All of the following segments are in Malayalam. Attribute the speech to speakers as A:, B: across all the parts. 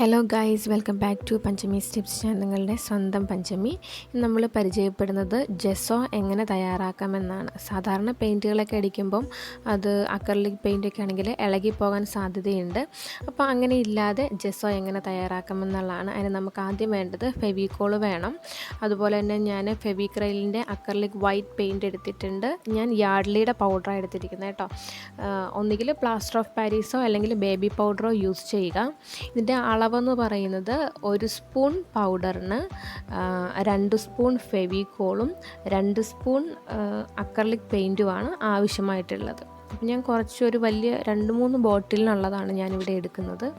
A: Hello guys, welcome back to Panchami's tips. ഞാൻ നിങ്ങളുടെ സ്വന്തം പഞ്ചമി. നമ്മൾ പരിചയപ്പെടുന്നത് ജെസ്സോ എങ്ങനെ തയ്യാറാക്കാമെന്നാണ്. സാധാരണ പെയിൻറ്റുകളൊക്കെ അടിക്കുമ്പം അത് അക്രലിക് പെയിൻറ്റൊക്കെ ആണെങ്കിൽ ഇളകിപ്പോകാൻ സാധ്യതയുണ്ട്. അപ്പോൾ അങ്ങനെ ഇല്ലാതെ ജെസ്സോ എങ്ങനെ തയ്യാറാക്കാമെന്നുള്ളതാണ്. അതിന് നമുക്ക് ആദ്യം വേണ്ടത് ഫെവിക്കോൾ വേണം. അതുപോലെ തന്നെ ഞാൻ ഫെവിക്രൈലിൻ്റെ അക്രലിക് വൈറ്റ് പെയിൻറ്റ് എടുത്തിട്ടുണ്ട്. ഞാൻ യാർഡ്ലിയുടെ പൗഡറാണ് എടുത്തിരിക്കുന്നത് കേട്ടോ. ഒന്നുകിൽ പ്ലാസ്റ്റർ ഓഫ് പാരീസോ അല്ലെങ്കിൽ ബേബി പൗഡറോ യൂസ് ചെയ്യുക. ഇതിൻ്റെ അളവെന്ന് പറയുന്നത് 1 സ്പൂൺ പൗഡറിന് 2 സ്പൂൺ ഫെവിക്കോളും 2 സ്പൂൺ അക്രലിക് പെയിൻറ്റുമാണ് ആവശ്യമായിട്ടുള്ളത്. അപ്പം ഞാൻ കുറച്ചൊരു വലിയ 2-3 ബോട്ടിലിനുള്ളതാണ് ഞാനിവിടെ എടുക്കുന്നത്.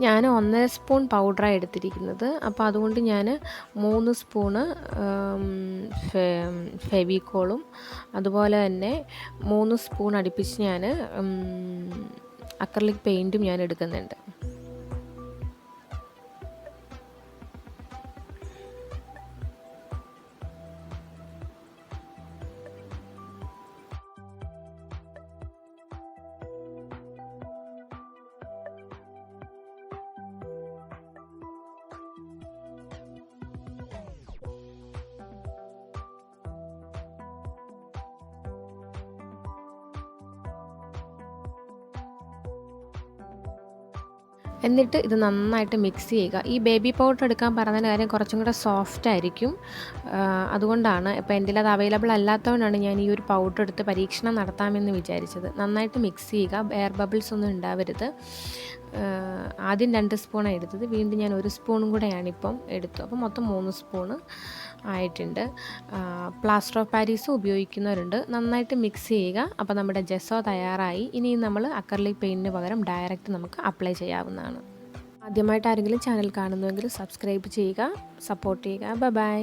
A: ഞാൻ 1.5 സ്പൂൺ പൗഡറാണ് എടുത്തിരിക്കുന്നത്. അപ്പോൾ അതുകൊണ്ട് ഞാൻ 3 സ്പൂണ് ഫെവിക്കോളും അതുപോലെ തന്നെ 3 സ്പൂൺ അടുപ്പിച്ച് ഞാൻ അക്രലിക് പെയിൻറ്റും ഞാൻ എടുക്കുന്നുണ്ട്. എന്നിട്ട് ഇത് നന്നായിട്ട് മിക്സ് ചെയ്യുക. ഈ ബേബി പൗഡർ എടുക്കാൻ പറഞ്ഞതിൻ്റെ കാര്യം കുറച്ചും കൂടെ സോഫ്റ്റ് ആയിരിക്കും. അതുകൊണ്ടാണ്. ഇപ്പോൾ എൻ്റെ അത് അവൈലബിൾ അല്ലാത്തതുകൊണ്ടാണ് ഞാൻ ഈ ഒരു പൗഡർ എടുത്ത് പരീക്ഷണം നടത്താമെന്ന് വിചാരിച്ചത്. നന്നായിട്ട് മിക്സ് ചെയ്യുക. എയർ ബബിൾസ് ഒന്നും ഉണ്ടാവരുത്. ആദ്യം 2 സ്പൂണാണ് എടുത്തത്. വീണ്ടും ഞാൻ 1 സ്പൂണും കൂടെയാണിപ്പം എടുത്തു. അപ്പോൾ മൊത്തം 3 സ്പൂണ് ആയിട്ടുണ്ട്. പ്ലാസ്റ്റർ ഓഫ് പാരീസ് ഉപയോഗിക്കുന്നവരുണ്ട്. നന്നായിട്ട് മിക്സ് ചെയ്യുക. അപ്പോൾ നമ്മുടെ ജെസ്സോ തയ്യാറായി. ഇനി നമ്മൾ അക്രലിക് പെയിൻറ്റിന് പകരം ഡയറക്റ്റ് നമുക്ക് അപ്ലൈ ചെയ്യാവുന്നതാണ്. ആദ്യമായിട്ട് ആരെങ്കിലും ചാനൽ കാണുന്നുവെങ്കിൽ സബ്സ്ക്രൈബ് ചെയ്യുക, സപ്പോർട്ട് ചെയ്യുക. ബൈ.